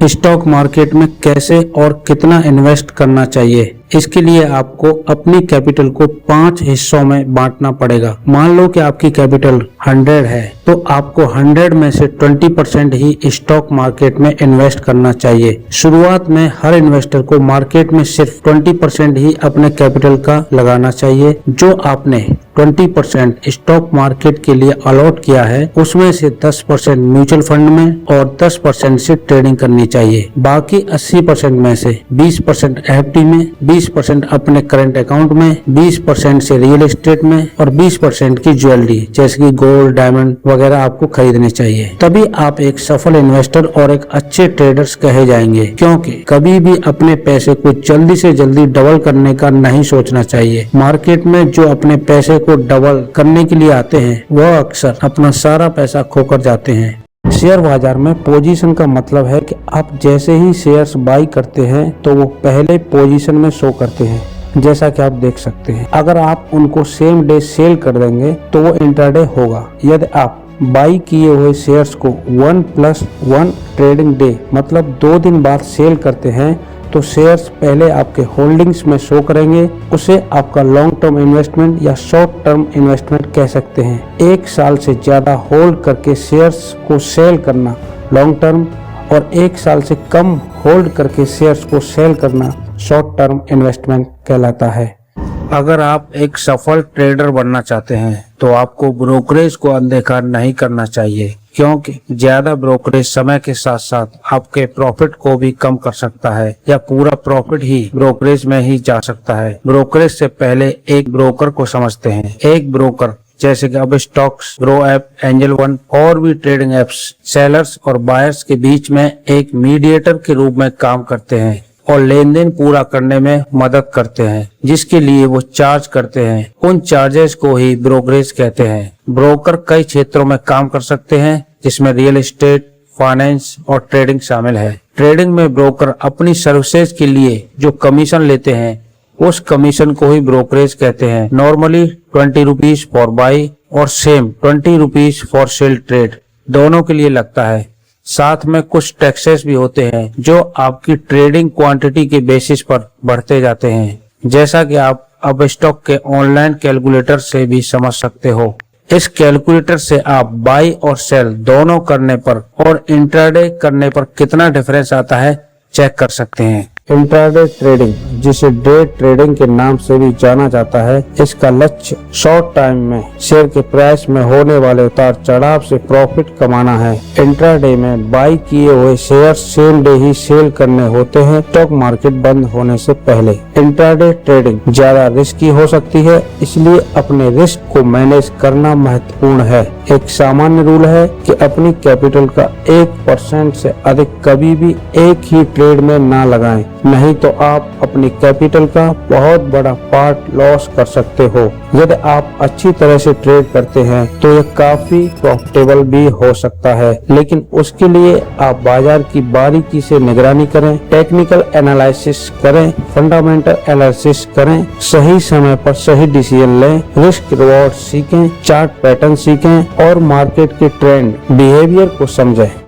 Stock market में कैसे और कितना इन्वेस्ट करना चाहिए। इसके लिए आपको अपनी कैपिटल को 5 हिस्सों में बांटना पड़ेगा। मान लो कि आपकी कैपिटल 100 है, तो आपको 100 में से 20% ही स्टॉक मार्केट में इन्वेस्ट करना चाहिए। शुरुआत में हर इन्वेस्टर को मार्केट में सिर्फ 20% ही अपने कैपिटल का लगाना चाहिए। जो आपने 20% स्टॉक मार्केट के लिए अलॉट किया है, उसमें से 10% म्यूचुअल फंड में और 10% से ट्रेडिंग करनी चाहिए। बाकी 80% में से 20% एफडी में, 20% अपने करंट अकाउंट में, 20% से रियल एस्टेट में और 20% की ज्वेलरी जैसे कि गोल्ड, डायमंड वगैरह आपको खरीदने चाहिए। तभी आप एक सफल इन्वेस्टर और एक अच्छे ट्रेडर्स कहे जाएंगे। क्योंकि कभी भी अपने पैसे को जल्दी से जल्दी डबल करने का नहीं सोचना चाहिए। मार्केट में जो अपने पैसे को डबल करने के लिए आते हैं, वह अक्सर अपना सारा पैसा खोकर जाते हैं। शेयर बाजार में पोजीशन का मतलब है कि आप जैसे ही शेयर्स बाई करते हैं तो वो पहले पोजीशन में शो करते हैं। जैसा कि आप देख सकते हैं, अगर आप उनको सेम डे सेल कर देंगे तो वो इंट्राडे होगा। यदि आप बाई किए हुए शेयर्स को 1+1 ट्रेडिंग डे मतलब 2 दिन बाद सेल करते हैं तो शेयर्स पहले आपके होल्डिंग्स में शो करेंगे। उसे आपका लॉन्ग टर्म इन्वेस्टमेंट या शॉर्ट टर्म इन्वेस्टमेंट कह सकते हैं। 1 साल से ज्यादा होल्ड करके शेयर्स को सेल करना लॉन्ग टर्म और 1 साल से कम होल्ड करके शेयर्स को सेल करना शॉर्ट टर्म इन्वेस्टमेंट कहलाता है। अगर आप एक सफल ट्रेडर बनना चाहते हैं तो आपको ब्रोकरेज को अनदेखा नहीं करना चाहिए, क्योंकि ज्यादा ब्रोकरेज समय के साथ साथ आपके प्रॉफिट को भी कम कर सकता है या पूरा प्रॉफिट ही ब्रोकरेज में ही जा सकता है। ब्रोकरेज से पहले एक ब्रोकर को समझते हैं। एक ब्रोकर जैसे कि अब stocks, grow app, angel one और भी ट्रेडिंग एप्स सेलर्स और बायर्स के बीच में एक मीडिएटर के रूप में काम करते हैं और लेन देन पूरा करने में मदद करते हैं, जिसके लिए वो चार्ज करते हैं। उन चार्जेस को ही ब्रोकरेज कहते हैं। ब्रोकर कई क्षेत्रों में काम कर सकते हैं, जिसमें रियल एस्टेट, फाइनेंस और ट्रेडिंग शामिल है। ट्रेडिंग में ब्रोकर अपनी सर्विसेज के लिए जो कमीशन लेते हैं, उस कमीशन को ही ब्रोकरेज कहते हैं। नॉर्मली 20 रुपीज फॉर बाई और same 20 rupees for sale trade दोनों के लिए लगता है। साथ में कुछ टैक्सेस भी होते हैं जो आपकी ट्रेडिंग क्वांटिटी के बेसिस पर बढ़ते जाते हैं, जैसा कि आप अब स्टॉक के ऑनलाइन कैलकुलेटर से भी समझ सकते हो। इस कैलकुलेटर से आप बाई और सेल दोनों करने पर और इंट्राडे करने पर कितना डिफरेंस आता है चेक कर सकते हैं। इंट्राडे ट्रेडिंग, जिसे डे ट्रेडिंग के नाम से भी जाना जाता है, इसका लक्ष्य शॉर्ट टाइम में शेयर के प्राइस में होने वाले उतार चढ़ाव से प्रॉफिट कमाना है। इंट्राडे में बाई किए हुए शेयर सेम डे ही सेल करने होते हैं, स्टॉक मार्केट बंद होने से पहले। इंट्राडे ट्रेडिंग ज्यादा रिस्की हो सकती है, इसलिए अपने रिस्क को मैनेज करना महत्वपूर्ण है। एक सामान्य रूल है कि अपनी कैपिटल का 1% से अधिक कभी भी एक ही ट्रेड में ना लगाएं, नहीं तो आप अपनी कैपिटल का बहुत बड़ा पार्ट लॉस कर सकते हो। यदि आप अच्छी तरह से ट्रेड करते हैं तो यह काफी प्रॉफिटेबल भी हो सकता है, लेकिन उसके लिए आप बाजार की बारीकी से निगरानी करें, टेक्निकल एनालिसिस करें, फंडामेंटल एनालिसिस करें, सही समय पर सही डिसीजन लें, रिस्क रिवॉर्ड सीखें, चार्ट पैटर्न सीखें और मार्केट के ट्रेंड बिहेवियर को समझें।